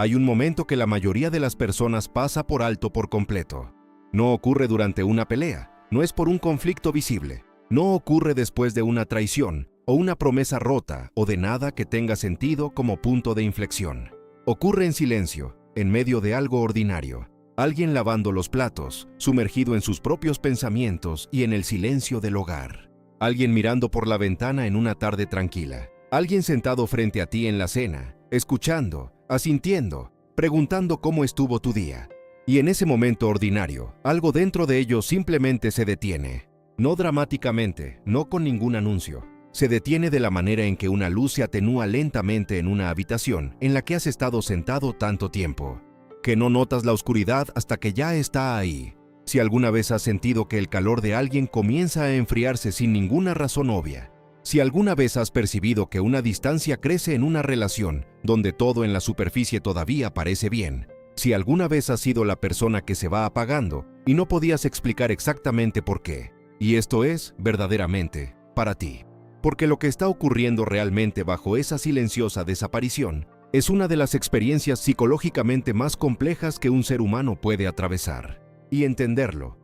Hay un momento que la mayoría de las personas pasa por alto por completo. No ocurre durante una pelea, no es por un conflicto visible, no ocurre después de una traición o una promesa rota o de nada que tenga sentido como punto de inflexión. Ocurre en silencio, en medio de algo ordinario. Alguien lavando los platos, sumergido en sus propios pensamientos y en el silencio del hogar. Alguien mirando por la ventana en una tarde tranquila. Alguien sentado frente a ti en la cena, escuchando, asintiendo, preguntando cómo estuvo tu día. Y en ese momento ordinario, algo dentro de ellos simplemente se detiene. No dramáticamente, no con ningún anuncio. Se detiene de la manera en que una luz se atenúa lentamente en una habitación en la que has estado sentado tanto tiempo, que no notas la oscuridad hasta que ya está ahí. Si alguna vez has sentido que el calor de alguien comienza a enfriarse sin ninguna razón obvia, si alguna vez has percibido que una distancia crece en una relación donde todo en la superficie todavía parece bien, si alguna vez has sido la persona que se va apagando y no podías explicar exactamente por qué, y esto es, verdaderamente, para ti. Porque lo que está ocurriendo realmente bajo esa silenciosa desaparición es una de las experiencias psicológicamente más complejas que un ser humano puede atravesar. Y entenderlo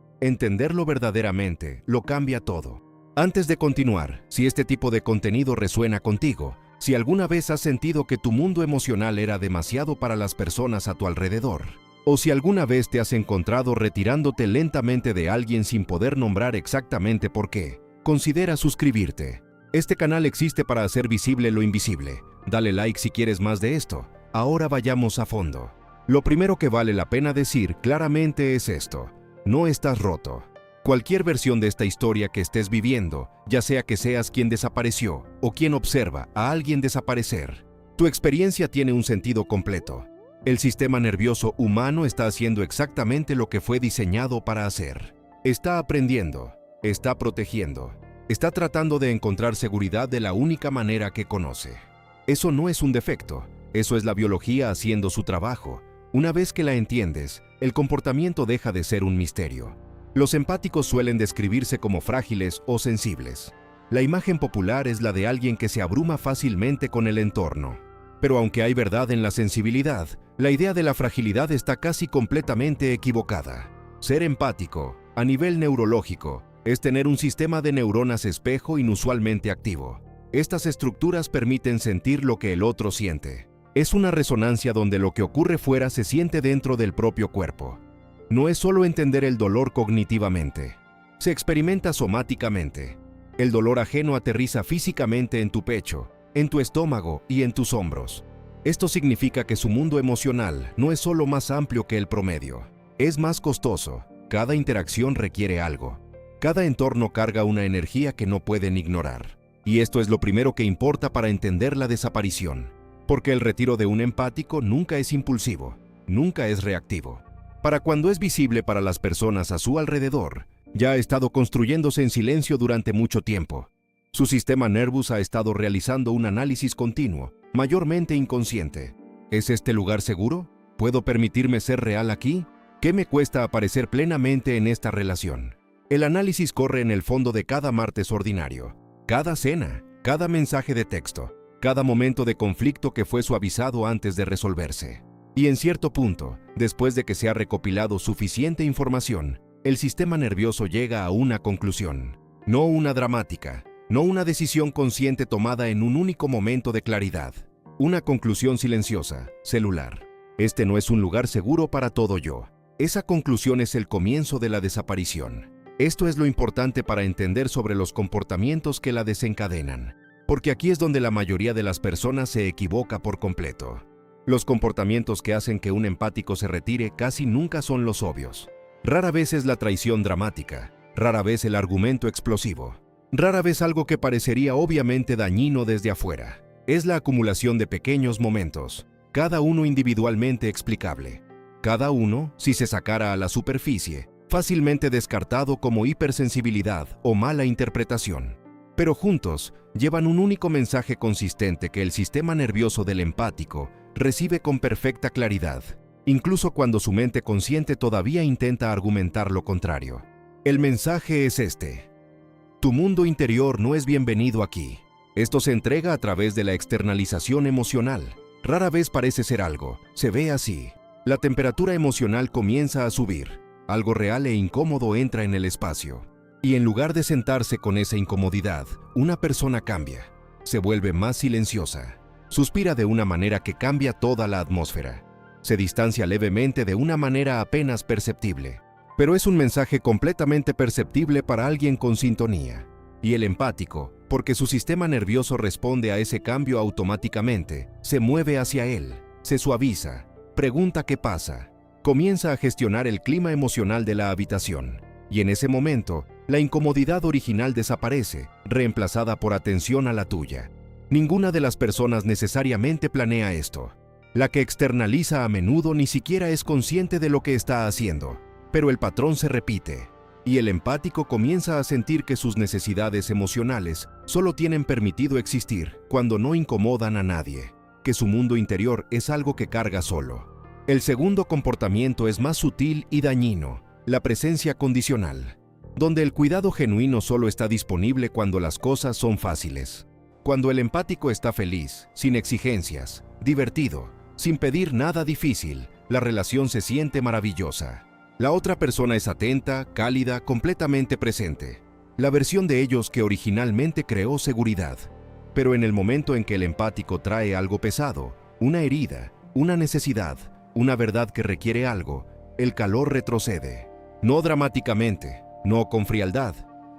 verdaderamente, lo cambia todo. Antes de continuar, si este tipo de contenido resuena contigo, si alguna vez has sentido que tu mundo emocional era demasiado para las personas a tu alrededor, o si alguna vez te has encontrado retirándote lentamente de alguien sin poder nombrar exactamente por qué, considera suscribirte. Este canal existe para hacer visible lo invisible. Dale like si quieres más de esto. Ahora vayamos a fondo. Lo primero que vale la pena decir claramente es esto: no estás roto. Cualquier versión de esta historia que estés viviendo, ya sea que seas quien desapareció o quien observa a alguien desaparecer, tu experiencia tiene un sentido completo. El sistema nervioso humano está haciendo exactamente lo que fue diseñado para hacer. Está aprendiendo, está protegiendo, está tratando de encontrar seguridad de la única manera que conoce. Eso no es un defecto, eso es la biología haciendo su trabajo. Una vez que la entiendes, el comportamiento deja de ser un misterio. Los empáticos suelen describirse como frágiles o sensibles. La imagen popular es la de alguien que se abruma fácilmente con el entorno. Pero aunque hay verdad en la sensibilidad, la idea de la fragilidad está casi completamente equivocada. Ser empático, a nivel neurológico, es tener un sistema de neuronas espejo inusualmente activo. Estas estructuras permiten sentir lo que el otro siente. Es una resonancia donde lo que ocurre fuera se siente dentro del propio cuerpo. No es solo entender el dolor cognitivamente. Se experimenta somáticamente. El dolor ajeno aterriza físicamente en tu pecho, en tu estómago y en tus hombros. Esto significa que su mundo emocional no es solo más amplio que el promedio. Es más costoso. Cada interacción requiere algo. Cada entorno carga una energía que no pueden ignorar. Y esto es lo primero que importa para entender la desaparición. Porque el retiro de un empático nunca es impulsivo, nunca es reactivo. Para cuando es visible para las personas a su alrededor, ya ha estado construyéndose en silencio durante mucho tiempo. Su sistema nervioso ha estado realizando un análisis continuo, mayormente inconsciente. ¿Es este lugar seguro? ¿Puedo permitirme ser real aquí? ¿Qué me cuesta aparecer plenamente en esta relación? El análisis corre en el fondo de cada martes ordinario, cada cena, cada mensaje de texto, cada momento de conflicto que fue suavizado antes de resolverse. Y en cierto punto, después de que se ha recopilado suficiente información, el sistema nervioso llega a una conclusión. No una dramática, no una decisión consciente tomada en un único momento de claridad. Una conclusión silenciosa, celular. Este no es un lugar seguro para todo yo. Esa conclusión es el comienzo de la desaparición. Esto es lo importante para entender sobre los comportamientos que la desencadenan, porque aquí es donde la mayoría de las personas se equivoca por completo. Los comportamientos que hacen que un empático se retire casi nunca son los obvios. Rara vez es la traición dramática, rara vez el argumento explosivo, rara vez algo que parecería obviamente dañino desde afuera. Es la acumulación de pequeños momentos, cada uno individualmente explicable. Cada uno, si se sacara a la superficie, fácilmente descartado como hipersensibilidad o mala interpretación. Pero juntos, llevan un único mensaje consistente que el sistema nervioso del empático recibe con perfecta claridad, incluso cuando su mente consciente todavía intenta argumentar lo contrario. El mensaje es este: tu mundo interior no es bienvenido aquí. Esto se entrega a través de la externalización emocional. Rara vez parece ser algo, se ve así. La temperatura emocional comienza a subir. Algo real e incómodo entra en el espacio. Y en lugar de sentarse con esa incomodidad, una persona cambia. Se vuelve más silenciosa. Suspira de una manera que cambia toda la atmósfera. Se distancia levemente de una manera apenas perceptible. Pero es un mensaje completamente perceptible para alguien con sintonía. Y el empático, porque su sistema nervioso responde a ese cambio automáticamente, se mueve hacia él, se suaviza, pregunta qué pasa, comienza a gestionar el clima emocional de la habitación. Y en ese momento, la incomodidad original desaparece, reemplazada por atención a la tuya. Ninguna de las personas necesariamente planea esto. La que externaliza a menudo ni siquiera es consciente de lo que está haciendo, pero el patrón se repite, y el empático comienza a sentir que sus necesidades emocionales solo tienen permitido existir cuando no incomodan a nadie, que su mundo interior es algo que carga solo. El segundo comportamiento es más sutil y dañino, la presencia condicional, donde el cuidado genuino solo está disponible cuando las cosas son fáciles. Cuando el empático está feliz, sin exigencias, divertido, sin pedir nada difícil, la relación se siente maravillosa. La otra persona es atenta, cálida, completamente presente. La versión de ellos que originalmente creó seguridad. Pero en el momento en que el empático trae algo pesado, una herida, una necesidad, una verdad que requiere algo, el calor retrocede. No dramáticamente, no con frialdad,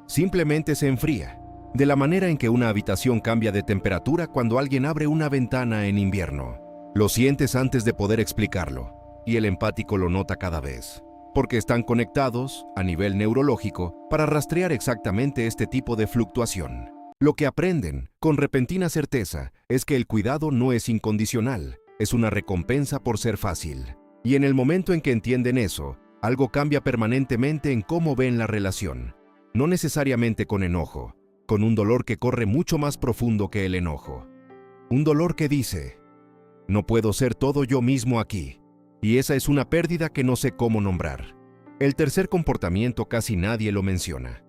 simplemente se enfría. De la manera en que una habitación cambia de temperatura cuando alguien abre una ventana en invierno. Lo sientes antes de poder explicarlo, y el empático lo nota cada vez. Porque están conectados, a nivel neurológico, para rastrear exactamente este tipo de fluctuación. Lo que aprenden, con repentina certeza, es que el cuidado no es incondicional, es una recompensa por ser fácil. Y en el momento en que entienden eso, algo cambia permanentemente en cómo ven la relación. No necesariamente con enojo, con un dolor que corre mucho más profundo que el enojo. Un dolor que dice, no puedo ser todo yo mismo aquí, y esa es una pérdida que no sé cómo nombrar. El tercer comportamiento casi nadie lo menciona.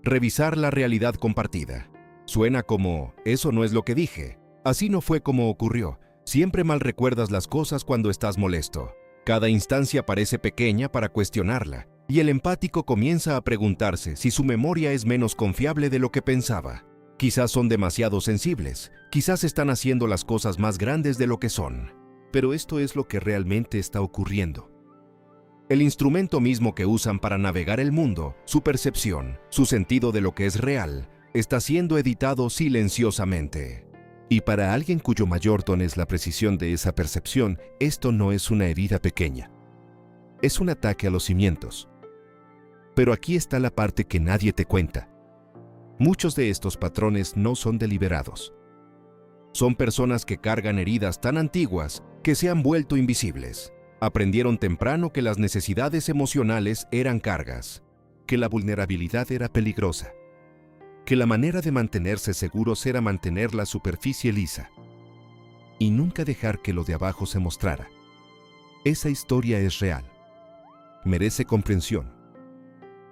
Revisar la realidad compartida. Suena como, eso no es lo que dije, así no fue como ocurrió, siempre mal recuerdas las cosas cuando estás molesto. Cada instancia parece pequeña para cuestionarla, y el empático comienza a preguntarse si su memoria es menos confiable de lo que pensaba. Quizás son demasiado sensibles, quizás están haciendo las cosas más grandes de lo que son. Pero esto es lo que realmente está ocurriendo. El instrumento mismo que usan para navegar el mundo, su percepción, su sentido de lo que es real, está siendo editado silenciosamente. Y para alguien cuyo mayor don es la precisión de esa percepción, esto no es una herida pequeña. Es un ataque a los cimientos. Pero aquí está la parte que nadie te cuenta. Muchos de estos patrones no son deliberados. Son personas que cargan heridas tan antiguas que se han vuelto invisibles. Aprendieron temprano que las necesidades emocionales eran cargas, que la vulnerabilidad era peligrosa, que la manera de mantenerse seguros era mantener la superficie lisa y nunca dejar que lo de abajo se mostrara. Esa historia es real. Merece comprensión.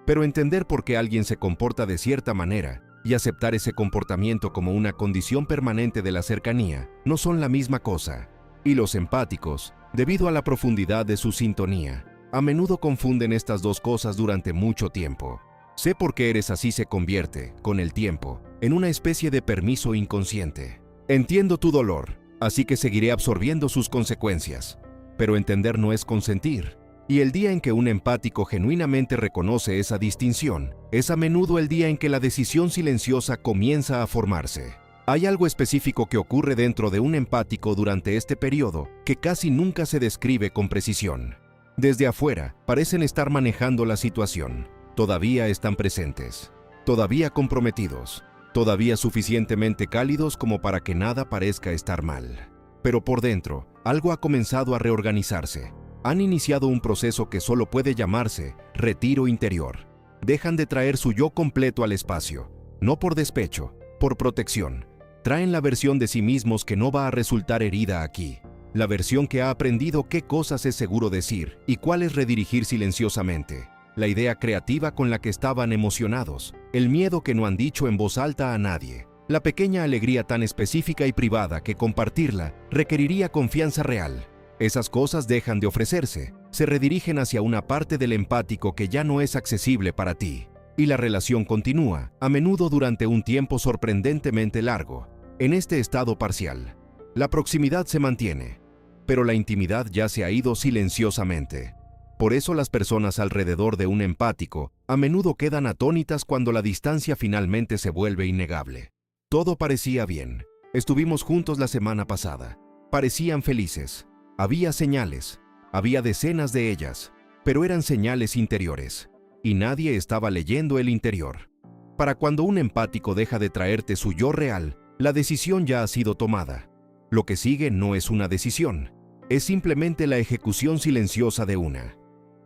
Pero entender por qué alguien se comporta de cierta manera y aceptar ese comportamiento como una condición permanente de la cercanía no son la misma cosa. Y los empáticos, debido a la profundidad de su sintonía, a menudo confunden estas dos cosas durante mucho tiempo. Sé por qué eres así se convierte, con el tiempo, en una especie de permiso inconsciente. Entiendo tu dolor, así que seguiré absorbiendo sus consecuencias. Pero entender no es consentir. Y el día en que un empático genuinamente reconoce esa distinción, es a menudo el día en que la decisión silenciosa comienza a formarse. Hay algo específico que ocurre dentro de un empático durante este periodo que casi nunca se describe con precisión. Desde afuera, parecen estar manejando la situación. Todavía están presentes, todavía comprometidos, todavía suficientemente cálidos como para que nada parezca estar mal. Pero por dentro, algo ha comenzado a reorganizarse. Han iniciado un proceso que solo puede llamarse retiro interior. Dejan de traer su yo completo al espacio, no por despecho, por protección. Traen la versión de sí mismos que no va a resultar herida aquí. La versión que ha aprendido qué cosas es seguro decir y cuáles redirigir silenciosamente. La idea creativa con la que estaban emocionados, el miedo que no han dicho en voz alta a nadie, La pequeña alegría tan específica y privada que compartirla requeriría confianza real. Esas cosas dejan de ofrecerse, se redirigen hacia una parte del empático que ya no es accesible para ti. Y la relación continúa, a menudo durante un tiempo sorprendentemente largo, en este estado parcial. La proximidad se mantiene, pero la intimidad ya se ha ido silenciosamente. Por eso las personas alrededor de un empático a menudo quedan atónitas cuando la distancia finalmente se vuelve innegable. Todo parecía bien. Estuvimos juntos la semana pasada. Parecían felices. Había señales. Había decenas de ellas, pero eran señales interiores. Y nadie estaba leyendo el interior. Para cuando un empático deja de traerte su yo real, la decisión ya ha sido tomada. Lo que sigue no es una decisión, es simplemente la ejecución silenciosa de una.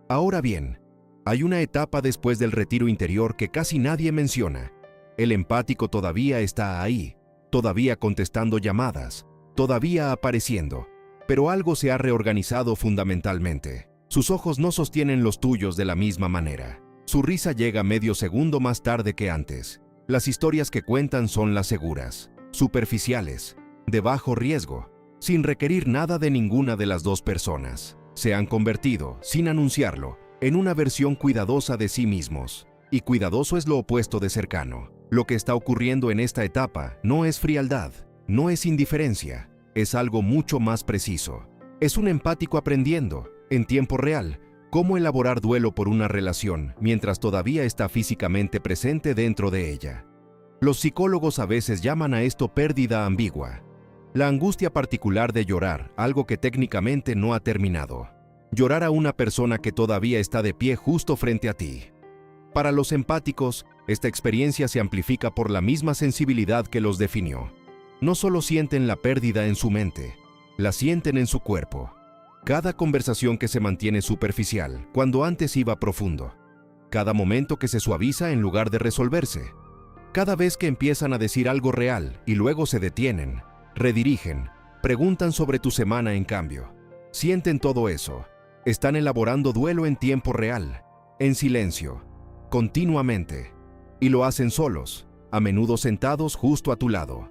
Ahora bien, hay una etapa después del retiro interior que casi nadie menciona. El empático todavía está ahí, todavía contestando llamadas, todavía apareciendo, pero algo se ha reorganizado fundamentalmente. Sus ojos no sostienen los tuyos de la misma manera. Su risa llega medio segundo más tarde que antes. Las historias que cuentan son las seguras, superficiales, de bajo riesgo, sin requerir nada de ninguna de las dos personas. Se han convertido, sin anunciarlo, en una versión cuidadosa de sí mismos. Y cuidadoso es lo opuesto de cercano. Lo que está ocurriendo en esta etapa no es frialdad, no es indiferencia, es algo mucho más preciso. Es un empático aprendiendo, en tiempo real, cómo elaborar duelo por una relación mientras todavía está físicamente presente dentro de ella. Los psicólogos a veces llaman a esto pérdida ambigua. La angustia particular de llorar, algo que técnicamente no ha terminado. Llorar a una persona que todavía está de pie justo frente a ti. Para los empáticos, esta experiencia se amplifica por la misma sensibilidad que los definió. No solo sienten la pérdida en su mente, la sienten en su cuerpo. Cada conversación que se mantiene superficial, cuando antes iba profundo. Cada momento que se suaviza en lugar de resolverse. Cada vez que empiezan a decir algo real y luego se detienen, redirigen, preguntan sobre tu semana en cambio. Sienten todo eso. Están elaborando duelo en tiempo real, en silencio, continuamente. Y lo hacen solos, a menudo sentados justo a tu lado.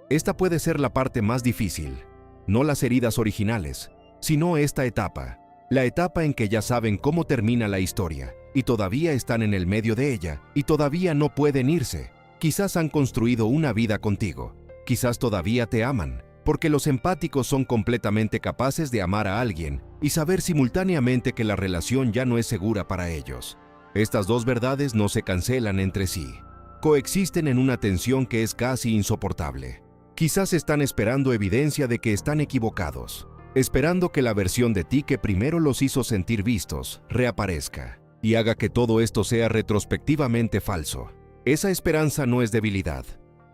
Esta puede ser la parte más difícil, no las heridas originales, sino esta etapa, la etapa en que ya saben cómo termina la historia, y todavía están en el medio de ella, y todavía no pueden irse. Quizás han construido una vida contigo, quizás todavía te aman, porque los empáticos son completamente capaces de amar a alguien y saber simultáneamente que la relación ya no es segura para ellos. Estas dos verdades no se cancelan entre sí, coexisten en una tensión que es casi insoportable. Quizás están esperando evidencia de que están equivocados, esperando que la versión de ti que primero los hizo sentir vistos reaparezca y haga que todo esto sea retrospectivamente falso. Esa esperanza no es debilidad,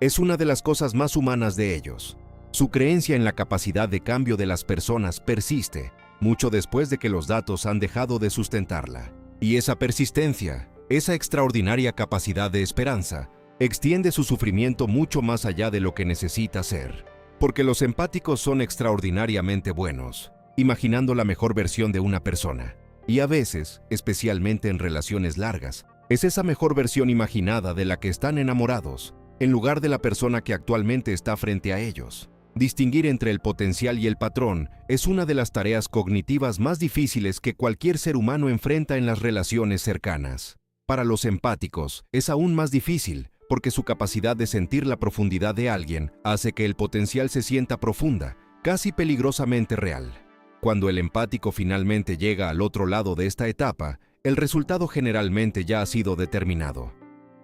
es una de las cosas más humanas de ellos. Su creencia en la capacidad de cambio de las personas persiste, mucho después de que los datos han dejado de sustentarla. Y esa persistencia, esa extraordinaria capacidad de esperanza, extiende su sufrimiento mucho más allá de lo que necesita ser. Porque los empáticos son extraordinariamente buenos, imaginando la mejor versión de una persona. Y a veces, especialmente en relaciones largas, es esa mejor versión imaginada de la que están enamorados, en lugar de la persona que actualmente está frente a ellos. Distinguir entre el potencial y el patrón es una de las tareas cognitivas más difíciles que cualquier ser humano enfrenta en las relaciones cercanas. Para los empáticos, es aún más difícil, porque su capacidad de sentir la profundidad de alguien hace que el potencial se sienta profunda, casi peligrosamente real. Cuando el empático finalmente llega al otro lado de esta etapa, el resultado generalmente ya ha sido determinado.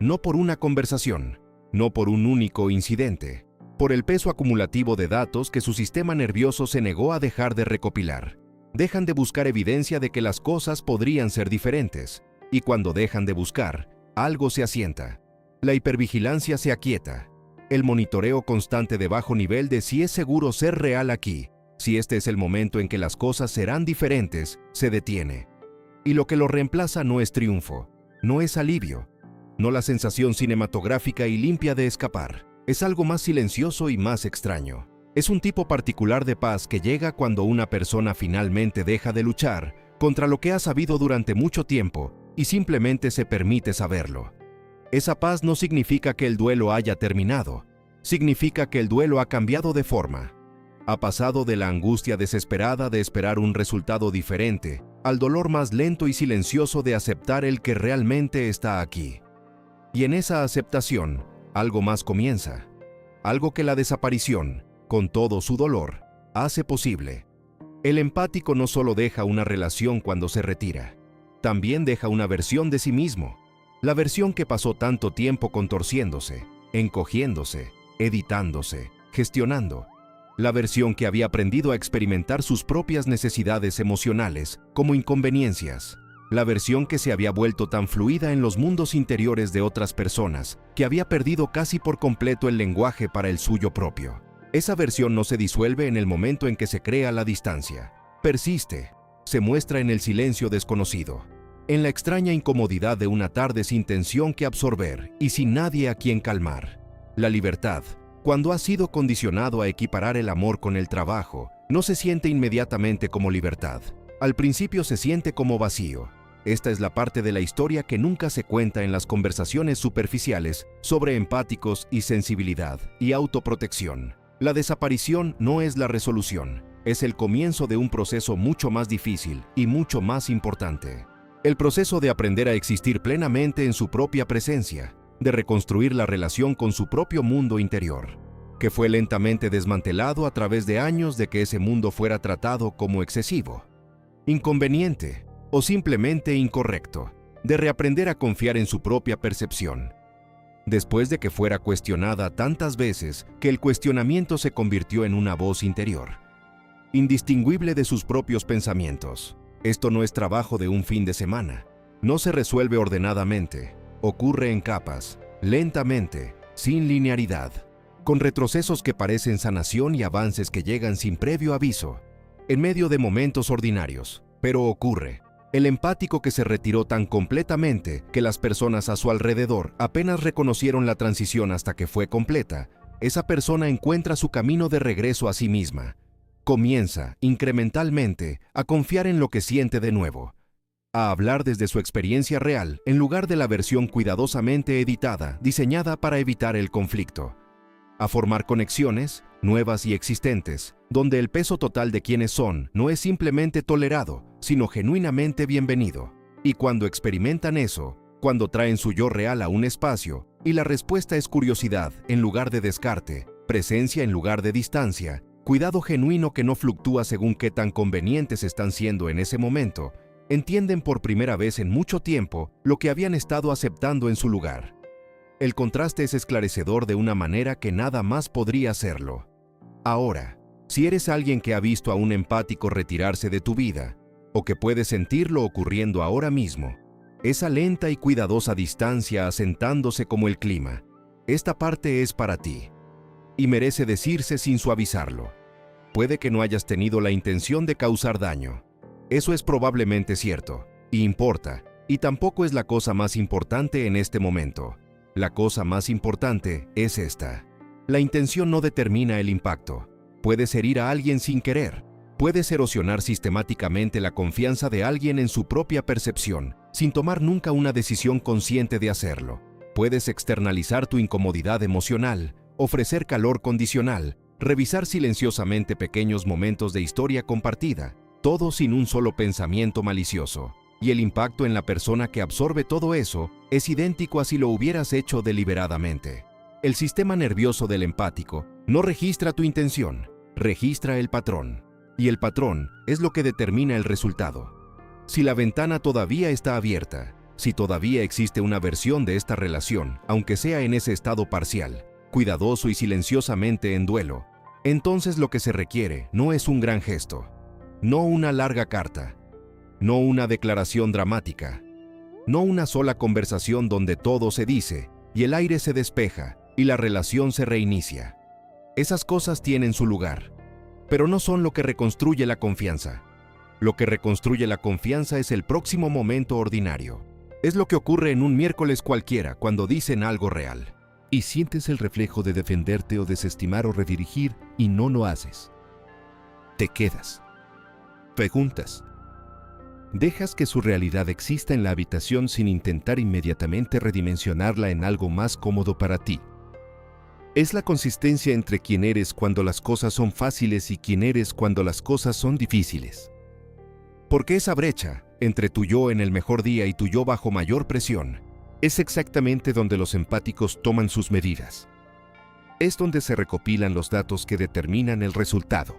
No por una conversación, no por un único incidente, por el peso acumulativo de datos que su sistema nervioso se negó a dejar de recopilar. Dejan de buscar evidencia de que las cosas podrían ser diferentes, y cuando dejan de buscar, algo se asienta. La hipervigilancia se aquieta. El monitoreo constante de bajo nivel de si es seguro ser real aquí, si este es el momento en que las cosas serán diferentes, se detiene. Y lo que lo reemplaza no es triunfo, no es alivio, no la sensación cinematográfica y limpia de escapar. Es algo más silencioso y más extraño. Es un tipo particular de paz que llega cuando una persona finalmente deja de luchar contra lo que ha sabido durante mucho tiempo y simplemente se permite saberlo. Esa paz no significa que el duelo haya terminado. significa que el duelo ha cambiado de forma. Ha pasado de la angustia desesperada de esperar un resultado diferente al dolor más lento y silencioso de aceptar el que realmente está aquí. Y en esa aceptación, algo más comienza. Algo que la desaparición, con todo su dolor, hace posible. El empático no solo deja una relación cuando se retira, también deja una versión de sí mismo. La versión que pasó tanto tiempo contorciéndose, encogiéndose, editándose, gestionando. La versión que había aprendido a experimentar sus propias necesidades emocionales como inconveniencias. La versión que se había vuelto tan fluida en los mundos interiores de otras personas que había perdido casi por completo el lenguaje para el suyo propio. Esa versión no se disuelve en el momento en que se crea la distancia. Persiste, se muestra en el silencio desconocido, en la extraña incomodidad de una tarde sin tensión que absorber y sin nadie a quien calmar. La libertad, cuando ha sido condicionado a equiparar el amor con el trabajo, no se siente inmediatamente como libertad. Al principio se siente como vacío. Esta es la parte de la historia que nunca se cuenta en las conversaciones superficiales sobre empáticos y sensibilidad y autoprotección. La desaparición no es la resolución, es el comienzo de un proceso mucho más difícil y mucho más importante. El proceso de aprender a existir plenamente en su propia presencia, de reconstruir la relación con su propio mundo interior, que fue lentamente desmantelado a través de años de que ese mundo fuera tratado como excesivo, inconveniente o simplemente incorrecto, de reaprender a confiar en su propia percepción. Después de que fuera cuestionada tantas veces que el cuestionamiento se convirtió en una voz interior, indistinguible de sus propios pensamientos. Esto no es trabajo de un fin de semana, no se resuelve ordenadamente. Ocurre en capas, lentamente, sin linearidad, con retrocesos que parecen sanación y avances que llegan sin previo aviso, en medio de momentos ordinarios. Pero ocurre. El empático que se retiró tan completamente que las personas a su alrededor apenas reconocieron la transición hasta que fue completa, esa persona encuentra su camino de regreso a sí misma. Comienza, incrementalmente, a confiar en lo que siente de nuevo, a hablar desde su experiencia real en lugar de la versión cuidadosamente editada, diseñada para evitar el conflicto, a formar conexiones, nuevas y existentes, donde el peso total de quienes son no es simplemente tolerado, sino genuinamente bienvenido. Y cuando experimentan eso, cuando traen su yo real a un espacio, y la respuesta es curiosidad en lugar de descarte, presencia en lugar de distancia, cuidado genuino que no fluctúa según qué tan convenientes están siendo en ese momento, entienden por primera vez en mucho tiempo lo que habían estado aceptando en su lugar. El contraste es esclarecedor de una manera que nada más podría hacerlo. Ahora, si eres alguien que ha visto a un empático retirarse de tu vida, o que puede sentirlo ocurriendo ahora mismo, esa lenta y cuidadosa distancia asentándose como el clima, esta parte es para ti, y merece decirse sin suavizarlo. Puede que no hayas tenido la intención de causar daño. Eso es probablemente cierto, y importa, y tampoco es la cosa más importante en este momento. La cosa más importante es esta. La intención no determina el impacto. Puedes herir a alguien sin querer. Puedes erosionar sistemáticamente la confianza de alguien en su propia percepción, sin tomar nunca una decisión consciente de hacerlo. Puedes externalizar tu incomodidad emocional, ofrecer calor condicional, revisar silenciosamente pequeños momentos de historia compartida, todo sin un solo pensamiento malicioso. Y el impacto en la persona que absorbe todo eso es idéntico a si lo hubieras hecho deliberadamente. El sistema nervioso del empático no registra tu intención, registra el patrón. Y el patrón es lo que determina el resultado. Si la ventana todavía está abierta, si todavía existe una versión de esta relación, aunque sea en ese estado parcial, cuidadoso y silenciosamente en duelo, entonces lo que se requiere no es un gran gesto, no una larga carta, no una declaración dramática, no una sola conversación donde todo se dice y el aire se despeja y la relación se reinicia. Esas cosas tienen su lugar, pero no son lo que reconstruye la confianza. Lo que reconstruye la confianza es el próximo momento ordinario. Es lo que ocurre en un miércoles cualquiera cuando dicen algo real. Y sientes el reflejo de defenderte o desestimar o redirigir y no lo haces. Te quedas. Preguntas. Dejas que su realidad exista en la habitación sin intentar inmediatamente redimensionarla en algo más cómodo para ti. Es la consistencia entre quién eres cuando las cosas son fáciles y quién eres cuando las cosas son difíciles. Porque esa brecha, entre tu yo en el mejor día y tu yo bajo mayor presión, es exactamente donde los empáticos toman sus medidas. Es donde se recopilan los datos que determinan el resultado.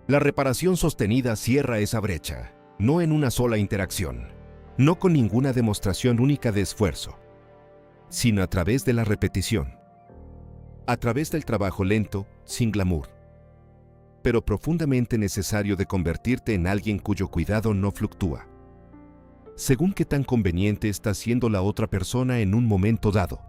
La reparación sostenida cierra esa brecha, no en una sola interacción, no con ninguna demostración única de esfuerzo, sino a través de la repetición. A través del trabajo lento, sin glamour, pero profundamente necesario de convertirte en alguien cuyo cuidado no fluctúa, según qué tan conveniente está siendo la otra persona en un momento dado.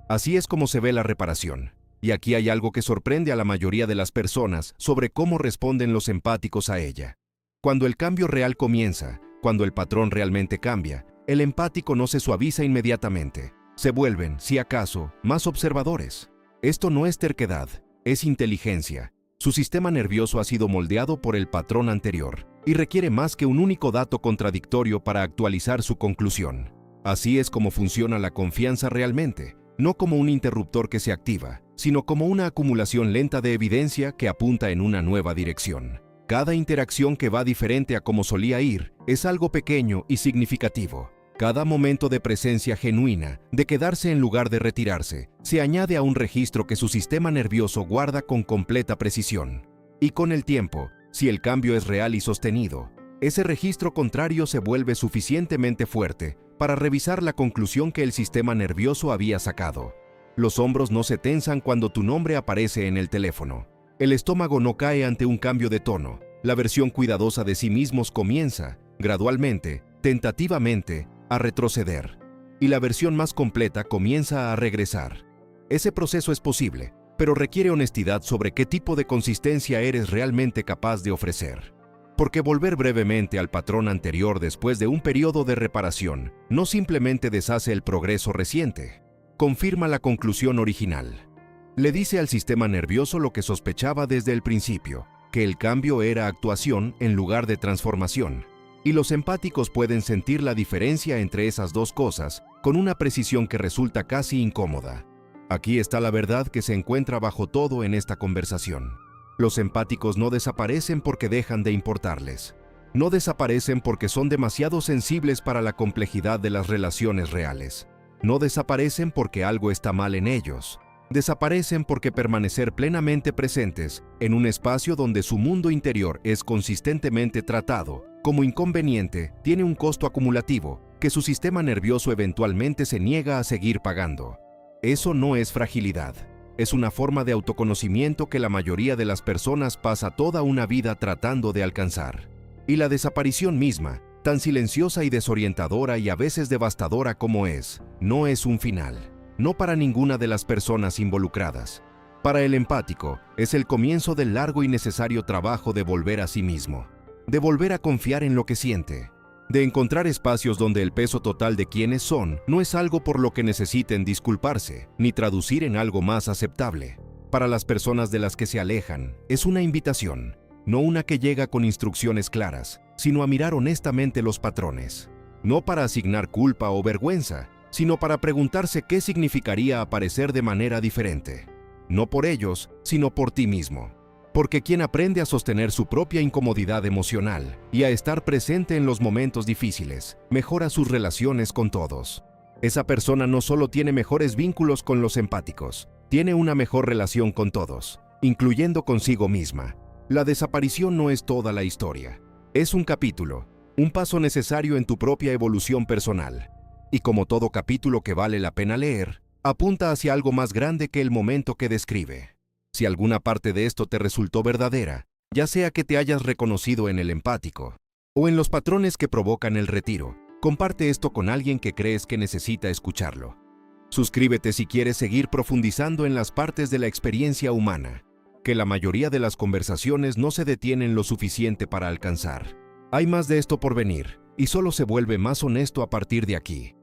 Así es como se ve la reparación, y aquí hay algo que sorprende a la mayoría de las personas sobre cómo responden los empáticos a ella. Cuando el cambio real comienza, cuando el patrón realmente cambia, el empático no se suaviza inmediatamente. Se vuelven, si acaso, más observadores. Esto no es terquedad, es inteligencia. Su sistema nervioso ha sido moldeado por el patrón anterior y requiere más que un único dato contradictorio para actualizar su conclusión. Así es como funciona la confianza realmente, no como un interruptor que se activa, sino como una acumulación lenta de evidencia que apunta en una nueva dirección. Cada interacción que va diferente a como solía ir es algo pequeño y significativo. Cada momento de presencia genuina, de quedarse en lugar de retirarse, se añade a un registro que su sistema nervioso guarda con completa precisión. Y con el tiempo, si el cambio es real y sostenido, ese registro contrario se vuelve suficientemente fuerte para revisar la conclusión que el sistema nervioso había sacado. Los hombros no se tensan cuando tu nombre aparece en el teléfono. El estómago no cae ante un cambio de tono. La versión cuidadosa de sí mismos comienza, gradualmente, tentativamente, a retroceder, y la versión más completa comienza a regresar. Ese proceso es posible, pero requiere honestidad sobre qué tipo de consistencia eres realmente capaz de ofrecer. Porque volver brevemente al patrón anterior después de un periodo de reparación no simplemente deshace el progreso reciente, confirma la conclusión original. Le dice al sistema nervioso lo que sospechaba desde el principio, que el cambio era actuación en lugar de transformación. Y los empáticos pueden sentir la diferencia entre esas dos cosas con una precisión que resulta casi incómoda. Aquí está la verdad que se encuentra bajo todo en esta conversación. Los empáticos no desaparecen porque dejan de importarles. No desaparecen porque son demasiado sensibles para la complejidad de las relaciones reales. No desaparecen porque algo está mal en ellos. Desaparecen porque permanecer plenamente presentes en un espacio donde su mundo interior es consistentemente tratado como inconveniente tiene un costo acumulativo que su sistema nervioso eventualmente se niega a seguir pagando. Eso no es fragilidad, es una forma de autoconocimiento que la mayoría de las personas pasa toda una vida tratando de alcanzar. Y la desaparición misma, tan silenciosa y desorientadora y a veces devastadora como es, no es un final. No para ninguna de las personas involucradas. Para el empático, es el comienzo del largo y necesario trabajo de volver a sí mismo, de volver a confiar en lo que siente, de encontrar espacios donde el peso total de quienes son no es algo por lo que necesiten disculparse, ni traducir en algo más aceptable. Para las personas de las que se alejan, es una invitación, no una que llega con instrucciones claras, sino a mirar honestamente los patrones, no para asignar culpa o vergüenza, sino para preguntarse qué significaría aparecer de manera diferente. No por ellos, sino por ti mismo. Porque quien aprende a sostener su propia incomodidad emocional y a estar presente en los momentos difíciles, mejora sus relaciones con todos. Esa persona no solo tiene mejores vínculos con los empáticos, tiene una mejor relación con todos, incluyendo consigo misma. La desaparición no es toda la historia. Es un capítulo, un paso necesario en tu propia evolución personal. Y como todo capítulo que vale la pena leer, apunta hacia algo más grande que el momento que describe. Si alguna parte de esto te resultó verdadera, ya sea que te hayas reconocido en el empático o en los patrones que provocan el retiro, comparte esto con alguien que crees que necesita escucharlo. Suscríbete si quieres seguir profundizando en las partes de la experiencia humana, que la mayoría de las conversaciones no se detienen lo suficiente para alcanzar. Hay más de esto por venir, y solo se vuelve más honesto a partir de aquí.